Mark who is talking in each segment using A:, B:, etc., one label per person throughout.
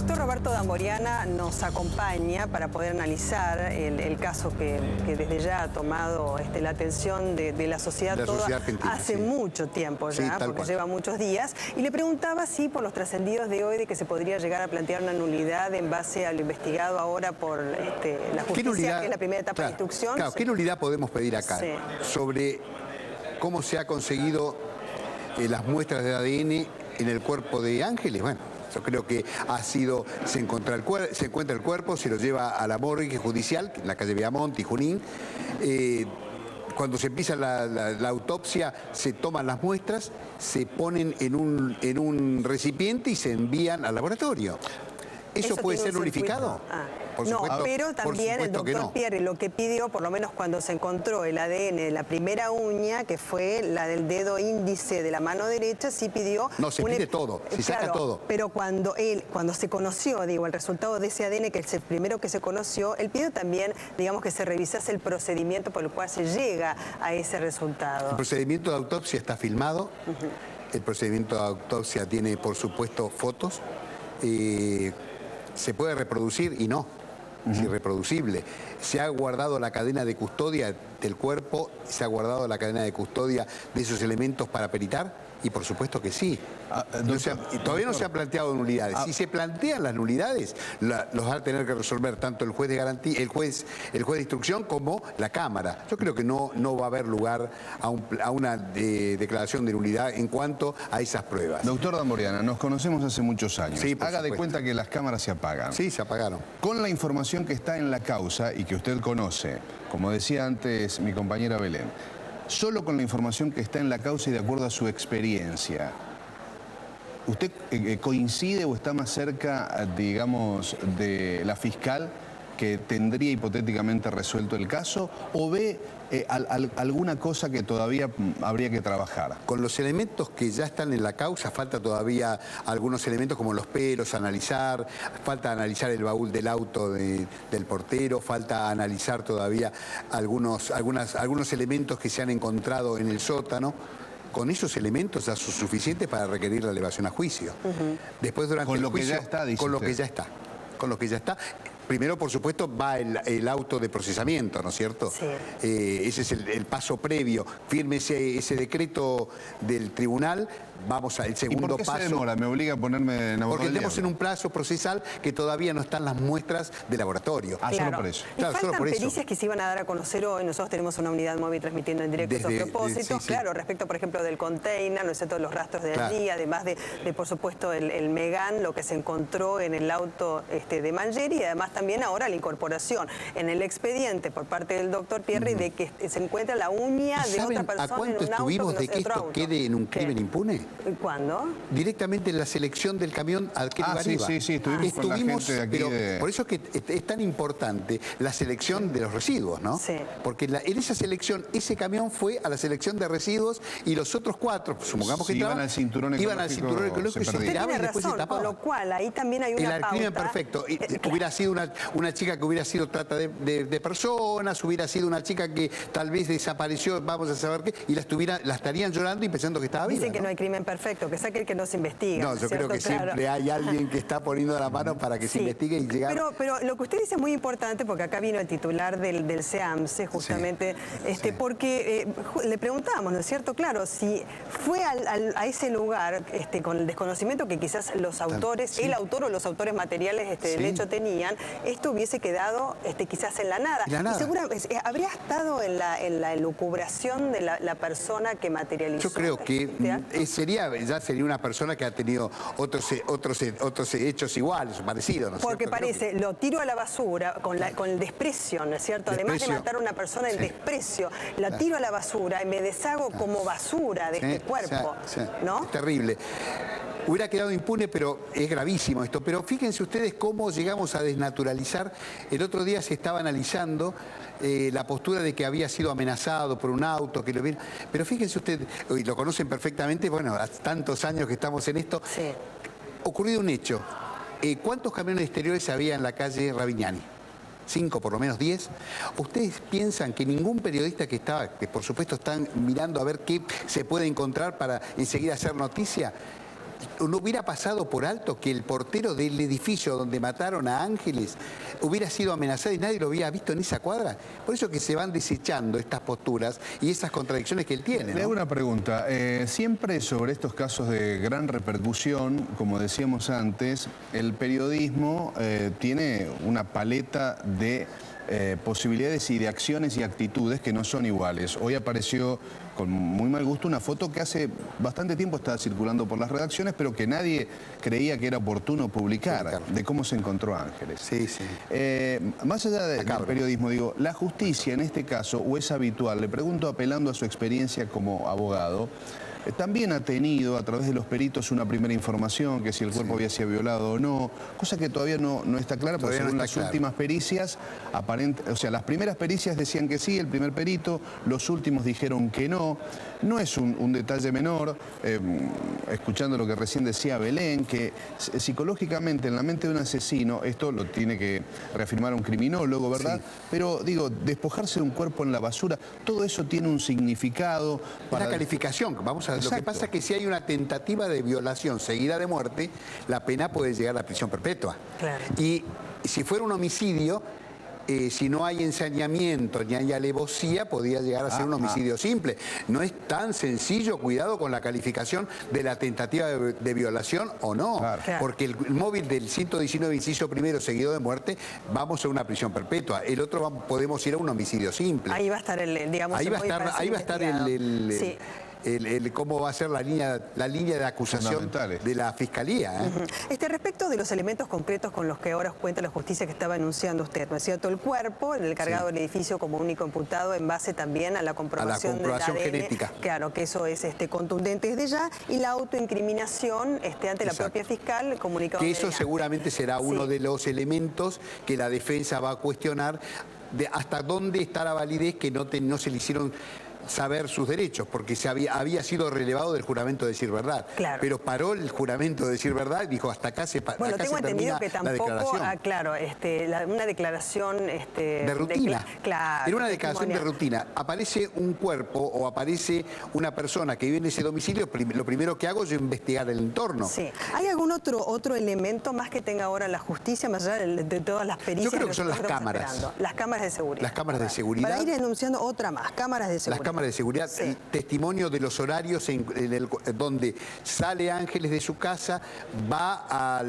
A: doctor Roberto Damboriana nos acompaña para poder analizar el caso que desde ya ha tomado la atención de la sociedad toda
B: argentina,
A: hace mucho tiempo ya,
B: sí,
A: porque lleva muchos días. Y le preguntaba si por los trascendidos de hoy de que se podría llegar a plantear una nulidad en base a lo investigado ahora por la justicia, que es la primera etapa de instrucción.
B: Claro, ¿qué nulidad podemos pedir acá? Sí. Sobre cómo se ha conseguido las muestras de ADN en el cuerpo de Ángeles. Bueno, yo creo que se encuentra el cuerpo, se lo lleva a la morgue judicial, en la calle Viamonte y Junín. Cuando se empieza la autopsia, se toman las muestras, se ponen en un recipiente y se envían al laboratorio. ¿Eso puede ser nulificado?
A: No, pero también el doctor Pierri lo que pidió, por lo menos cuando se encontró el ADN de la primera uña, que fue la del dedo índice de la mano derecha, sí pidió...
B: No, se pide todo, se saca todo.
A: Pero cuando se conoció, digo, el resultado de ese ADN, que es el primero que se conoció, él pidió también, digamos, que se revisase el procedimiento por el cual se llega a ese resultado.
B: El procedimiento de autopsia está filmado, el procedimiento de autopsia tiene, por supuesto, fotos, se puede reproducir y no. Es irreproducible. Se ha guardado la cadena de custodia del cuerpo, se ha guardado la cadena de custodia de esos elementos para peritar, y por supuesto que sí. Todavía no se han planteado nulidades. Si se plantean las nulidades, los va a tener que resolver tanto el juez de garantía, el juez de instrucción, como la Cámara. Yo creo que no va a haber lugar a una declaración de nulidad en cuanto a esas pruebas.
C: Doctor Damboriana, nos conocemos hace muchos años.
B: Sí,
C: haga de cuenta que las cámaras se apagan.
B: Sí, se apagaron.
C: Con la información que está en la causa y que usted conoce, como decía antes mi compañera Belén, solo con la información que está en la causa y de acuerdo a su experiencia, ¿usted coincide o está más cerca, digamos, de la fiscal que tendría hipotéticamente resuelto el caso, o ve alguna cosa que todavía habría que trabajar?
B: Con los elementos que ya están en la causa, falta todavía algunos elementos como los pelos, falta analizar el baúl del auto del portero, falta analizar todavía algunos elementos que se han encontrado en el sótano. Con esos elementos ya son suficientes para requerir la elevación a juicio. Después, durante el juicio, con lo que ya está. Primero, por supuesto, va el auto de procesamiento, ¿no es cierto? Sí. Ese es el paso previo. Firme ese decreto del tribunal, vamos al segundo paso.
C: ¿Y por qué se demora? ¿Me obliga a ponerme en abogado?
B: Porque estamos en un plazo procesal que todavía no están las muestras de laboratorio.
C: Ah,
A: claro.
C: Solo por eso.
A: Claro, faltan
B: solo por eso.
A: pericias que se iban a dar a conocer hoy. Nosotros tenemos una unidad móvil transmitiendo en directo esos propósitos. Claro, respecto, por ejemplo, del container, ¿no es cierto?, los rastros de allí, además de, por supuesto, el Megán, lo que se encontró en el auto de Mangieri, y además también ahora la incorporación en el expediente por parte del doctor Pierri de que se encuentra la uña de otra persona
B: ¿A cuánto
A: en un
B: estuvimos
A: auto
B: de que esto quede en un crimen impune?
A: ¿Cuándo?
B: Directamente en la selección del camión al que iba.
C: Sí, estuvimos con la gente de aquí.
B: Por eso es que es tan importante la selección de los residuos, ¿no? Sí. Porque en esa selección, ese camión fue a la selección de residuos y los otros 4, supongamos que
C: iban al cinturón ecológico
B: y se tiraban y después se tapaban.
A: Con lo cual, ahí también hay una pauta.
B: El crimen perfecto. Hubiera sido una chica que hubiera sido trata de personas, hubiera sido una chica que tal vez desapareció, vamos a saber qué, y la estarían llorando y pensando que estaba viva.
A: Dicen que no hay crimen perfecto, que es aquel que no se investiga.
B: No, yo creo que siempre hay alguien que está poniendo la mano para que se investigue y llegar.
A: Pero lo que usted dice es muy importante, porque acá vino el titular del SEAMSE, justamente, porque le preguntamos, ¿no es cierto? Claro, si fue a ese lugar con el desconocimiento que quizás los autores, el autor o los autores materiales del hecho tenían, esto hubiese quedado quizás en la nada. Y seguramente habría estado en la elucubración de la persona que materializó.
B: Yo creo que sería una persona que ha tenido otros hechos iguales o parecidos, ¿no es
A: Porque
B: cierto?
A: parece, lo tiro a la basura con el desprecio, ¿no es cierto? Además de matar a una persona, el desprecio. La tiro a la basura y me deshago como basura de este cuerpo, ¿no?
B: Es terrible. Hubiera quedado impune, pero es gravísimo esto. Pero fíjense ustedes cómo llegamos a desnaturalizar. El otro día se estaba analizando la postura de que había sido amenazado por un auto, que lo vieron. Pero fíjense ustedes, y lo conocen perfectamente, bueno, hace tantos años que estamos en esto. Sí. Ocurrido un hecho. ¿Cuántos camiones exteriores había en la calle Ravignani? 5, por lo menos 10. ¿Ustedes piensan que ningún periodista que por supuesto están mirando a ver qué se puede encontrar para enseguida hacer noticia? no hubiera pasado por alto que el portero del edificio donde mataron a Ángeles hubiera sido amenazado y nadie lo había visto en esa cuadra. Por eso que se van desechando estas posturas y esas contradicciones que él tiene, ¿no?
C: Le hago una pregunta. Siempre sobre estos casos de gran repercusión, como decíamos antes, el periodismo tiene una paleta de posibilidades y de acciones y actitudes que no son iguales. Hoy apareció con muy mal gusto una foto que hace bastante tiempo estaba circulando por las redacciones, pero que nadie creía que era oportuno publicar, de cómo se encontró Ángeles.
B: Sí, sí.
C: Más allá del periodismo, digo, la justicia en este caso, o es habitual, le pregunto apelando a su experiencia como abogado, también ha tenido a través de los peritos una primera información, que si el cuerpo había sido violado o no, cosa que todavía no está clara, porque según las últimas pericias, o sea, las primeras pericias decían que sí, el primer perito, los últimos dijeron que no. No es un detalle menor, escuchando lo que recién decía Belén, que psicológicamente en la mente de un asesino, esto lo tiene que reafirmar un criminólogo, ¿verdad? Sí. Pero digo, despojarse de un cuerpo en la basura, todo eso tiene un significado.
B: Para... la calificación, vamos a ver. Lo que pasa es que si hay una tentativa de violación seguida de muerte, la pena puede llegar a la prisión perpetua. Claro. Y si fuera un homicidio, si no hay ensañamiento ni hay alevosía, podría llegar a ser un homicidio simple. No es tan sencillo, cuidado con la calificación de la tentativa de violación o no. Claro. Porque el móvil del 119 inciso primero seguido de muerte, vamos a una prisión perpetua. El otro podemos ir a un homicidio simple.
A: Ahí va a estar digamos,
B: ahí va a estar cómo va a ser la línea de acusación de la Fiscalía.
A: Respecto de los elementos concretos con los que ahora cuenta la justicia que estaba enunciando usted, ¿no es cierto? El cuerpo, el encargado del edificio como único imputado en base también a la comprobación, del ADN,
B: genética.
A: Claro, que eso es contundente desde ya, y la autoincriminación ante la propia fiscal comunicado.
B: Que eso seguramente será uno de los elementos que la defensa va a cuestionar de hasta dónde está la validez que no se le hicieron saber sus derechos, porque había sido relevado del juramento de decir verdad. Claro. Pero paró el juramento de decir verdad y dijo, hasta acá se termina la declaración.
A: Bueno, tengo entendido que tampoco, una declaración...
B: de rutina.
A: Claro.
B: Era una declaración de rutina. Aparece un cuerpo o aparece una persona que vive en ese domicilio, lo primero que hago es investigar el entorno.
A: Sí. ¿Hay algún otro elemento más que tenga ahora la justicia, más allá de todas las pericias?
B: Yo creo que son las cámaras.
A: Esperando? Las cámaras de seguridad.
B: Las cámaras de seguridad.
A: Para ir denunciando otra más, cámaras de seguridad.
B: Las cámaras de seguridad, el testimonio de los horarios donde sale Ángeles de su casa, va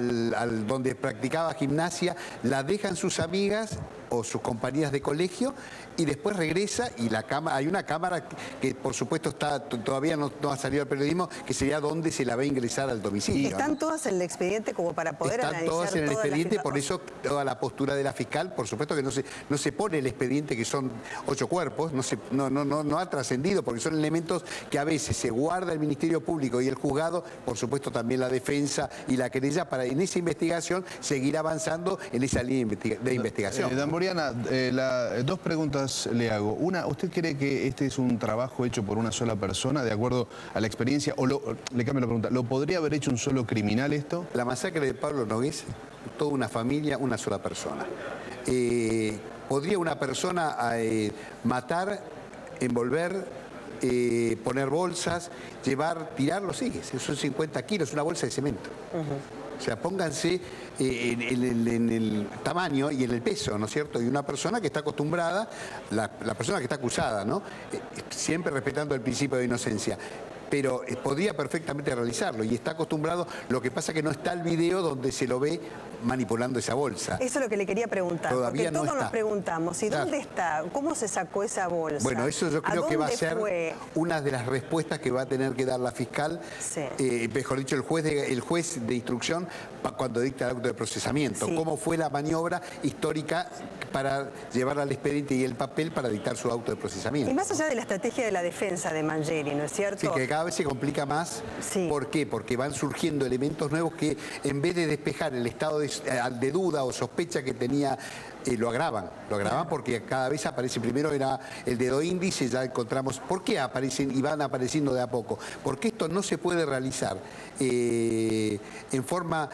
B: donde practicaba gimnasia, la dejan sus amigas o sus compañeras de colegio y después regresa y hay una cámara que por supuesto todavía no ha salido al periodismo, que sería donde se la ve ingresar al domicilio.
A: ¿Están todas en el expediente como para poder analizar?
B: Están todas en el expediente, por eso toda la postura de la fiscal, por supuesto que no se pone el expediente que son 8 cuerpos, no ha trascendido, porque son elementos que a veces se guarda el Ministerio Público y el juzgado, por supuesto también la defensa y la querella, para en esa investigación seguir avanzando en esa línea de investigación.
C: Damboriana, dos preguntas le hago. Una, ¿usted cree que este es un trabajo hecho por una sola persona, de acuerdo a la experiencia? O le cambio la pregunta, ¿lo podría haber hecho un solo criminal esto?
B: La masacre de Pablo Nogués, toda una familia, una sola persona. ¿Podría una persona matar, envolver, poner bolsas, tirarlo? Sí, son 50 kilos, una bolsa de cemento. O sea, pónganse en el tamaño y en el peso, ¿no es cierto? Y una persona que está acostumbrada, la persona que está acusada, ¿no? Siempre respetando el principio de inocencia. Pero podría perfectamente realizarlo y está acostumbrado. Lo que pasa es que no está el video donde se lo ve manipulando esa bolsa.
A: Eso es lo que le quería preguntar.
B: Todavía
A: porque todos nos preguntamos, ¿y dónde está? ¿Cómo se sacó esa bolsa?
B: Bueno, eso yo creo que va a ser una de las respuestas que va a tener que dar la fiscal, mejor dicho, el juez de instrucción cuando dicta el acto de procesamiento. Sí. ¿Cómo fue la maniobra histórica para llevar al expediente y el papel para dictar su auto de procesamiento?
A: Y más allá de la estrategia de la defensa de Mangieri, ¿no es cierto?
B: Sí, que cada vez se complica más. Sí. ¿Por qué? Porque van surgiendo elementos nuevos que en vez de despejar el estado de duda o sospecha que tenía, lo agravan porque cada vez aparece, primero era el dedo índice, ya encontramos, ¿por qué aparecen y van apareciendo de a poco? Porque esto no se puede realizar en forma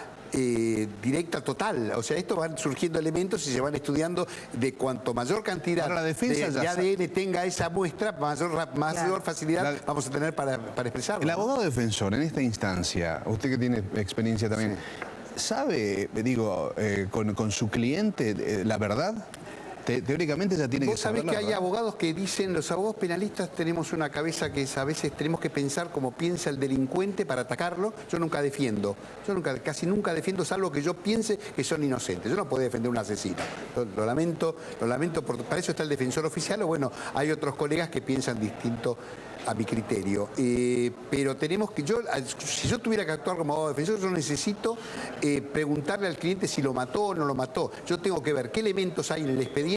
B: directa total. O sea, esto van surgiendo elementos y se van estudiando de cuanto mayor cantidad
C: la defensa
B: de ADN tenga esa muestra, mayor facilidad vamos a tener para expresarlo.
C: El abogado defensor en esta instancia, usted que tiene experiencia también, ¿sabe, digo, con su cliente la verdad? Teóricamente ya tiene que saber.
B: Vos sabés que hay abogados que dicen, los abogados penalistas tenemos una cabeza que a veces tenemos que pensar como piensa el delincuente para atacarlo. Yo nunca defiendo, casi nunca defiendo, salvo que yo piense que son inocentes. Yo no puedo defender a un asesino. Lo lamento, para eso está el defensor oficial, o bueno, hay otros colegas que piensan distinto a mi criterio. Pero tenemos que, si yo tuviera que actuar como abogado defensor, yo necesito preguntarle al cliente si lo mató o no lo mató. Yo tengo que ver qué elementos hay en el expediente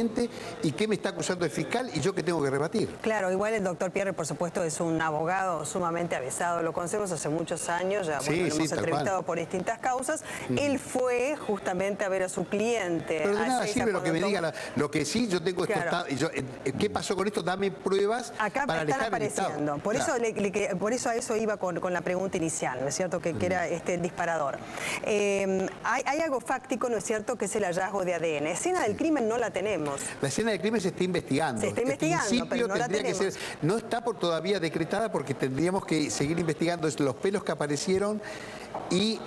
B: y qué me está acusando el fiscal y yo qué tengo que rebatir.
A: Claro, igual el doctor Pierre, por supuesto, es un abogado sumamente avesado. Lo conocemos hace muchos años, ya lo hemos entrevistado por distintas causas. Él fue justamente a ver a su cliente.
B: Pero de nada sirve lo que me diga. Lo que sí, yo tengo ¿qué pasó con esto? Dame pruebas para alejar el Estado.
A: Por eso a eso iba con la pregunta inicial, ¿no es cierto? Que era el disparador. Hay algo fáctico, ¿no es cierto?, que es el hallazgo de ADN. Escena del crimen no la tenemos.
B: La escena del crimen se está investigando.
A: Se está investigando, pero no la tenemos.
B: No está todavía decretada porque tendríamos que seguir investigando los pelos que aparecieron y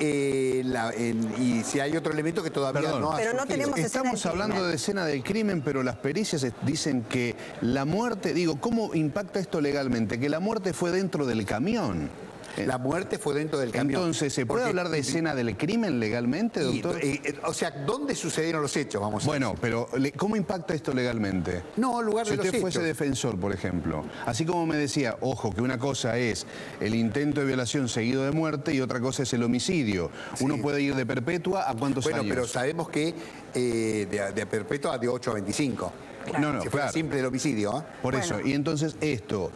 B: si hay otro elemento que todavía no ha
A: pero no tenemos.
C: Estamos hablando de escena del crimen, pero las pericias dicen que la muerte, ¿cómo impacta esto legalmente? Que la muerte fue dentro del camión.
B: La muerte fue dentro del camión.
C: Entonces, ¿se puede hablar de escena del crimen legalmente, doctor?
B: O sea, ¿dónde sucedieron los hechos? Vamos a decir.
C: Pero ¿cómo impacta esto legalmente?
B: No, lugar de los hechos.
C: Si usted fuese defensor, por ejemplo, así como me decía, ojo, que una cosa es el intento de violación seguido de muerte y otra cosa es el homicidio. Uno puede ir de perpetua a ¿cuántos años?
B: Bueno, pero sabemos que de perpetua de 8 a 25.
A: Claro.
B: No, si fuera simple el homicidio.
C: Por eso, y entonces esto,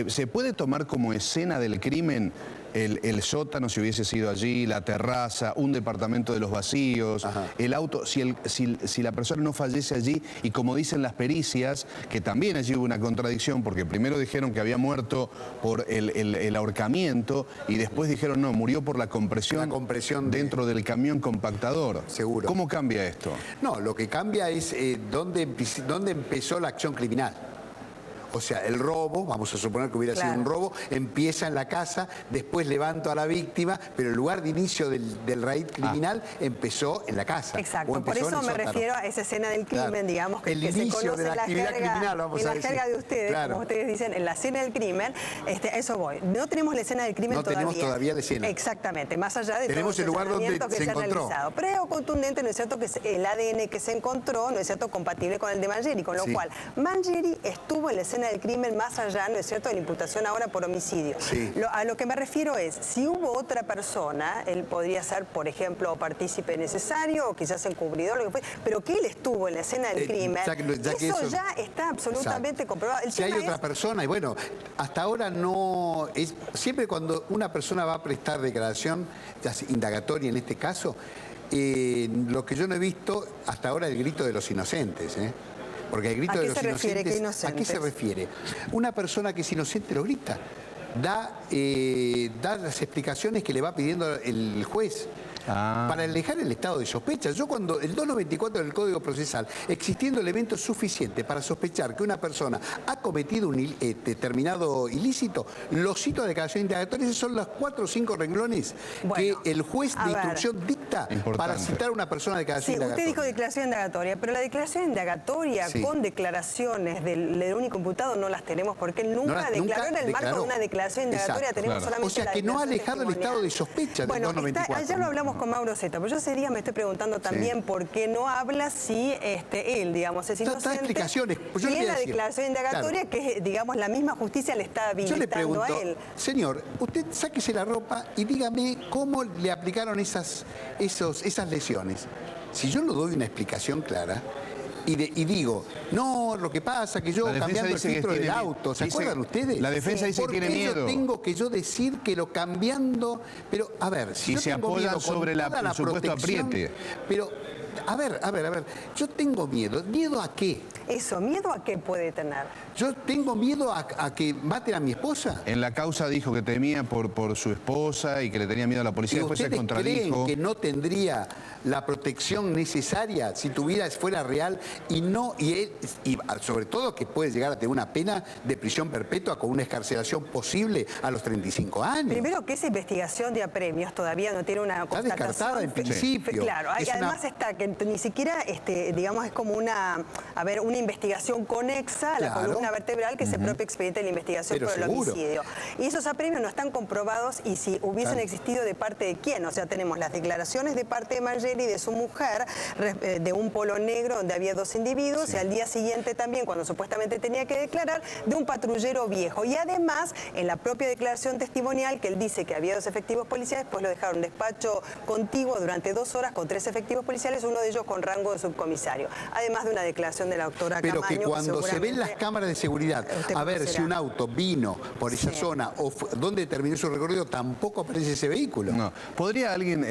C: ¿se puede tomar como escena del crimen el sótano, si hubiese sido allí, la terraza, un departamento de los vacíos, el auto, si la persona no fallece allí, y como dicen las pericias, que también allí hubo una contradicción, porque primero dijeron que había muerto por el ahorcamiento, y después dijeron no, murió por la compresión dentro del camión compactador.
B: Seguro.
C: ¿Cómo cambia esto?
B: No, lo que cambia es dónde empezó la acción criminal. O sea, el robo, vamos a suponer que hubiera sido un robo, empieza en la casa, después levanto a la víctima, pero el lugar de inicio del raíz criminal empezó en la casa.
A: Exacto, por eso me refiero a esa escena del crimen, digamos, que se conoce
B: de la actividad criminal, vamos a decir.
A: En la jerga de ustedes, como ustedes dicen, en la escena del crimen, eso voy. No tenemos la escena del crimen todavía.
B: No tenemos todavía la escena.
A: Exactamente, más allá de
B: tenemos el lugar donde se encontró.
A: Pero es contundente, ¿no es cierto?, que el ADN que se encontró, ¿no es cierto?, compatible con el de Mangieri, con lo cual Mangieri estuvo en la escena del crimen más allá, ¿no es cierto?, de la imputación ahora por homicidio. A lo que me refiero es, si hubo otra persona, él podría ser, por ejemplo, partícipe necesario o quizás encubridor, lo que fue, pero que él estuvo en la escena del crimen, eso ya está absolutamente comprobado.
B: Si hay otra persona, y bueno, hasta ahora no es. Siempre cuando una persona va a prestar declaración, indagatoria en este caso, lo que yo no he visto hasta ahora es el grito de los inocentes, Porque el grito de los inocentes, ¿a qué se refiere? Una persona que es inocente lo grita, da las explicaciones que le va pidiendo el juez. Para alejar el estado de sospecha. Yo cuando el 294 del Código Procesal, existiendo elementos suficientes para sospechar que una persona ha cometido un determinado ilícito, lo cito a declaración indagatoria. Esos son los 4 o 5 renglones que el juez de instrucción dicta para citar a una persona de declaración indagatoria.
A: Usted dijo declaración indagatoria, pero la declaración indagatoria con declaraciones del único imputado no las tenemos, porque él nunca declaró en el marco de una declaración indagatoria. Tenemos solamente
B: o sea, que no ha alejado el estado de sospecha del 294.
A: Ayer lo hablamos con Mauro Zeta, pero yo ese día me estoy preguntando también por qué no habla si él, digamos, es inocente.
B: Explicaciones.
A: Y en la declaración indagatoria, que digamos, la misma justicia le está habilitando
B: yo le pregunto,
A: a él.
B: Señor, usted sáquese la ropa y dígame cómo le aplicaron esas lesiones. Si yo no doy una explicación clara, y digo, no, lo que pasa que yo cambiando el filtro del auto, ¿se acuerdan ustedes?
C: La defensa dice que tiene miedo.
B: ¿Por qué tengo que yo decir que lo cambiando? Pero, a ver, si yo
C: se
B: tengo
C: apoyan
B: miedo
C: sobre el supuesto apriete.
B: Pero a ver, yo tengo miedo. ¿Miedo a qué?
A: Eso, ¿miedo a qué puede tener?
B: Yo tengo miedo a que maten a mi esposa.
C: En la causa dijo que temía por su esposa y que le tenía miedo a la policía.
B: ¿Y
C: Después se
B: ustedes
C: contradijo.
B: creen que no tendría la protección necesaria si fuera real y sobre todo que puede llegar a tener una pena de prisión perpetua con una excarcelación posible a los 35 años?
A: Primero que esa investigación de apremios todavía no tiene una
B: Está
A: constatación.
B: descartada en principio.
A: Claro, además está que ni siquiera, digamos, es como una investigación conexa a la columna vertebral que es el propio expediente de la investigación por el homicidio. Y esos apremios no están comprobados y si hubiesen existido de parte de quién. O sea, tenemos las declaraciones de parte de Margelli y de su mujer de un polo negro donde había 2 individuos y al día siguiente también, cuando supuestamente tenía que declarar, de un patrullero viejo. Y además, en la propia declaración testimonial, que él dice que había 2 efectivos policiales, pues lo dejaron despacho contiguo durante 2 horas con 3 efectivos policiales, uno de ellos con rango de subcomisario. Además de una declaración de la doctora Camaño.
B: Pero que cuando se ven las cámaras de seguridad, a ver si un auto vino por esa zona o dónde terminó su recorrido, tampoco aparece ese vehículo.
C: No. ¿Podría alguien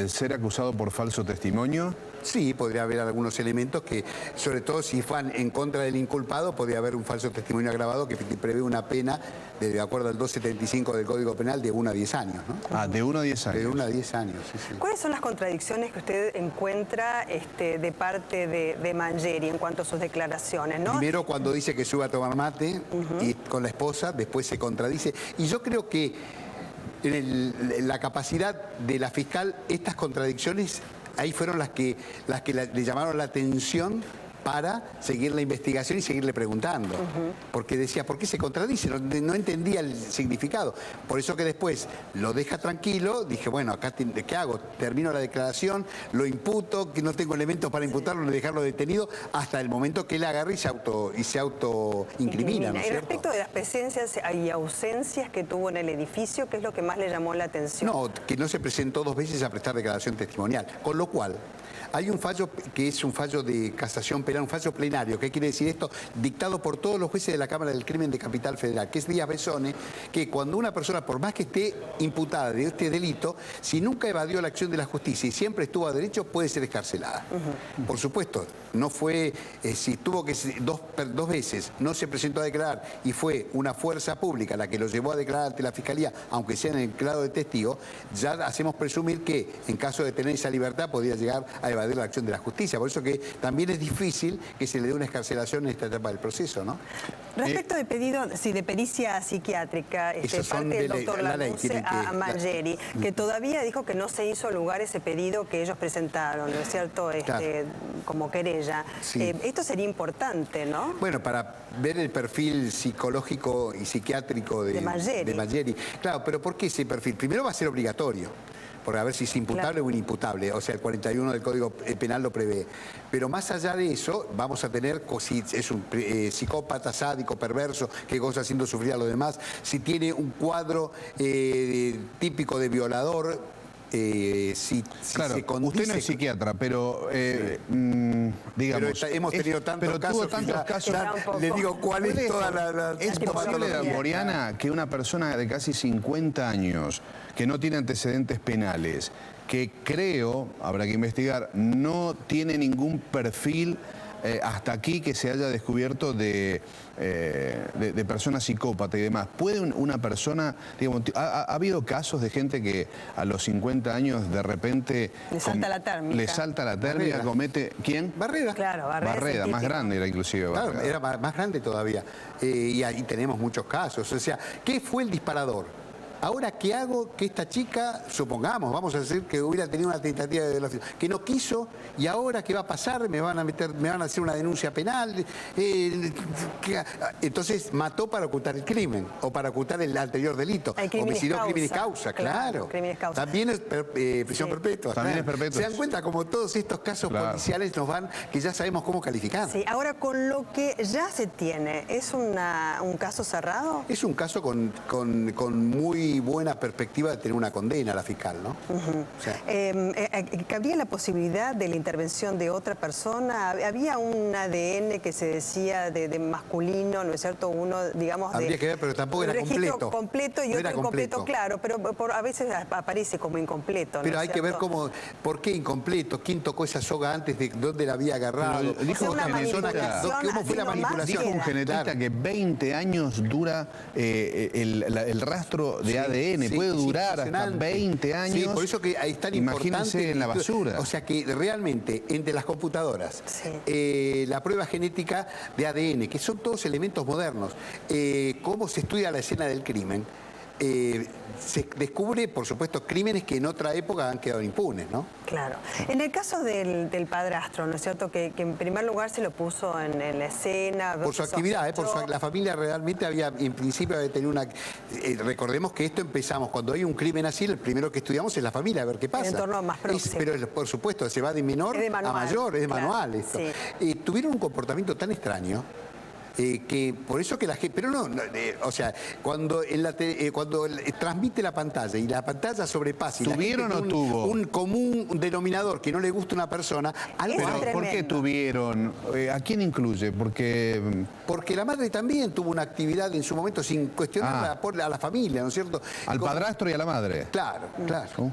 C: ser acusado por falso testimonio?
B: Sí, podría haber algunos elementos que, sobre todo si van en contra del inculpado, podría haber un falso testimonio agravado que prevé una pena, de acuerdo al 275 del Código Penal, de 1 a 10 años, ¿no?
C: Ah, de 1 a 10 años.
B: De 1 a 10 años, sí.
A: ¿Cuáles son las contradicciones que usted encuentra de parte de Margelli en cuanto a sus declaraciones, ¿no?
B: Primero, cuando dice que sube a tomar mate y con la esposa, después se contradice. Y yo creo que en la capacidad de la fiscal, estas contradicciones ahí fueron las que le llamaron la atención para seguir la investigación y seguirle preguntando. Porque decía, ¿por qué se contradice? No entendía el significado. Por eso que después lo deja tranquilo, dije, bueno, acá ¿qué hago? Termino la declaración, lo imputo, que no tengo elementos para imputarlo ni dejarlo detenido, hasta el momento que él agarra y se autoincrimina, ¿no es
A: Y
B: cierto?
A: respecto de las presencias y ausencias que tuvo en el edificio, ¿qué es lo que más le llamó la atención?
B: No, que no se presentó 2 veces a prestar declaración testimonial, con lo cual hay un fallo que es un fallo de casación penal, un fallo plenario. ¿Qué quiere decir esto? Dictado por todos los jueces de la Cámara del Crimen de Capital Federal, que es Díaz Besone, que cuando una persona, por más que esté imputada de este delito, si nunca evadió la acción de la justicia y siempre estuvo a derecho, puede ser excarcelada. Por supuesto, no fue, si tuvo que 2 veces, no se presentó a declarar y fue una fuerza pública la que lo llevó a declarar ante la Fiscalía, aunque sea en el grado de testigo, ya hacemos presumir que en caso de tener esa libertad podría llegar a evadir la acción de la justicia. Por eso que también es difícil que se le dé una excarcelación en esta etapa del proceso, ¿no?
A: Respecto de pedido, de pericia psiquiátrica, parte del doctor Lanuse a Margelli, que todavía dijo que no se hizo lugar ese pedido que ellos presentaron, ¿no es cierto? Como querella.
B: Sí.
A: Esto sería importante, ¿no?
B: Bueno, para ver el perfil psicológico y psiquiátrico de Margelli. Claro, pero ¿por qué ese perfil? Primero va a ser obligatorio, por a ver si es imputable o inimputable, o sea, el 41 del Código Penal lo prevé. Pero más allá de eso, vamos a tener, si es un psicópata, sádico, perverso, que goza haciendo sufrir a los demás, si tiene un cuadro típico de violador,
C: claro,
B: se condice.
C: usted no es psiquiatra, pero digamos...
B: Pero hemos tenido tantos casos, le digo cuál es toda la
C: ¿Es posible, Moriana, que una persona de casi 50 años, que no tiene antecedentes penales, que creo, habrá que investigar, no tiene ningún perfil hasta aquí que se haya descubierto de persona psicópata y demás? ¿Puede una persona, digamos, ha habido casos de gente que a los 50 años de repente...
A: Le salta la térmica.
C: Le salta la térmica, comete... ¿Quién?
B: Barreda.
A: Claro, Barreda.
C: Barreda, más grande era inclusive Barreda.
B: Claro, era más grande todavía. Y ahí tenemos muchos casos. O sea, ¿qué fue el disparador? Ahora, ¿qué hago que esta chica, supongamos, vamos a decir que hubiera tenido una tentativa de violación, que no quiso, y ahora qué va a pasar? Me van a hacer una denuncia penal. Entonces mató para ocultar el crimen o para ocultar el anterior delito. Homicidio, crimen y causa, claro. También es prisión perpetua.
C: También es perpetua.
B: Se dan cuenta como todos estos casos policiales nos van, que ya sabemos cómo calificar.
A: Sí, ahora con lo que ya se tiene, ¿es un caso cerrado?
B: Es un caso con muy muy buena perspectiva de tener una condena la fiscal, ¿no? O sea,
A: ¿Cabría la posibilidad de la intervención de otra persona? Había un ADN que se decía de masculino, ¿no es cierto? Uno, digamos,
B: habría que ver, pero tampoco era
A: completo y
B: no
A: otro
B: era
A: incompleto, claro, pero a veces aparece como incompleto, ¿no?
B: Pero hay que ver por qué incompleto, quién tocó esa soga antes, de dónde la había agarrado.
C: Dijo
A: una manipulación,
B: ¿cómo fue la manipulación?
C: Dijo un genetista que 20 años dura el rastro de ADN,
B: sí,
C: puede durar hasta
B: impresionante.
C: 20 años.
B: Sí, por eso que ahí está
C: Imagínense en la basura.
B: O sea que realmente entre las computadoras, la prueba genética de ADN, que son todos elementos modernos, cómo se estudia la escena del crimen, se descubre, por supuesto, crímenes que en otra época han quedado impunes, ¿no?
A: Claro. En el caso del padrastro, ¿no es cierto? Que en primer lugar se lo puso en la escena.
B: Por su actividad, la familia realmente en principio había tenido una... recordemos que esto empezamos, cuando hay un crimen así, el primero que estudiamos es la familia, a ver qué pasa.
A: El entorno más próximo.
B: Pero por supuesto, se va de menor a mayor, es de manual esto. Sí. Tuvieron un comportamiento tan extraño, que por eso que la gente, pero o sea, cuando transmite la pantalla y la pantalla sobrepasa,
C: ¿tuvieron o tuvo
B: un común denominador que no le gusta a una persona?
C: ¿Por qué tuvieron? ¿A quién incluye? Porque
B: la madre también tuvo una actividad en su momento sin cuestionar a la familia, ¿no es cierto?
C: Al padrastro y a la madre.
B: Claro, claro.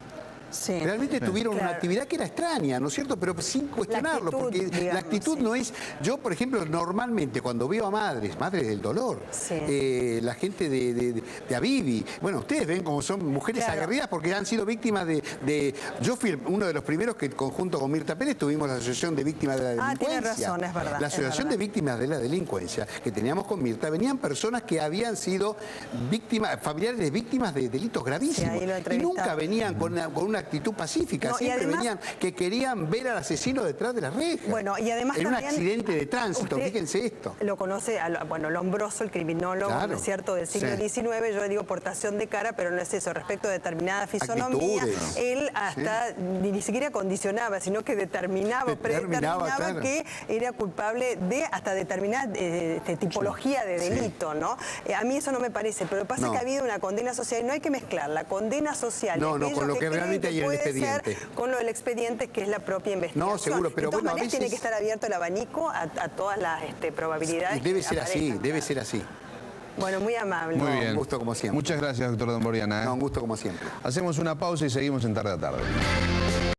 A: Sí.
B: Realmente tuvieron una actividad que era extraña, ¿no es cierto? Pero sin cuestionarlo, porque digamos, la actitud no es... Yo, por ejemplo, normalmente cuando veo a madres del dolor, la gente de Avivi, bueno, ustedes ven como son mujeres aguerridas porque han sido víctimas de... Yo fui uno de los primeros que, conjunto con Mirta Pérez, tuvimos la Asociación de Víctimas de la Delincuencia.
A: Tiene razón, es verdad.
B: La Asociación de Víctimas de la Delincuencia que teníamos con Mirta, venían personas que habían sido familiares de víctimas de delitos gravísimos. Y nunca venían con una actitud pacífica, siempre además, venían que querían ver al asesino detrás de las rejas.
A: Bueno, y además
B: en un accidente de tránsito, fíjense esto.
A: Lo conoce, Lombroso, el criminólogo, ¿no es cierto?, del siglo XIX, yo digo portación de cara, pero no es eso, respecto a determinada fisonomía, él hasta ni siquiera condicionaba, sino que predeterminaba que era culpable de hasta determinada tipología de delito, ¿no? A mí eso no me parece, pero pasa que ha habido una condena social, y no hay que mezclar la condena social
B: con lo que realmente hay en el expediente.
A: Con lo del expediente, que es la propia investigación.
B: No, seguro, pero
A: de todas maneras,
B: a veces...
A: tiene que estar abierto el abanico a todas las probabilidades.
B: Debe ser así, debe ser así.
A: Bueno, muy amable.
C: Muy bien.
B: Un gusto como siempre.
C: Muchas gracias, doctor Damboriana.
B: Un gusto como siempre.
C: Hacemos una pausa y seguimos en Tarde a Tarde.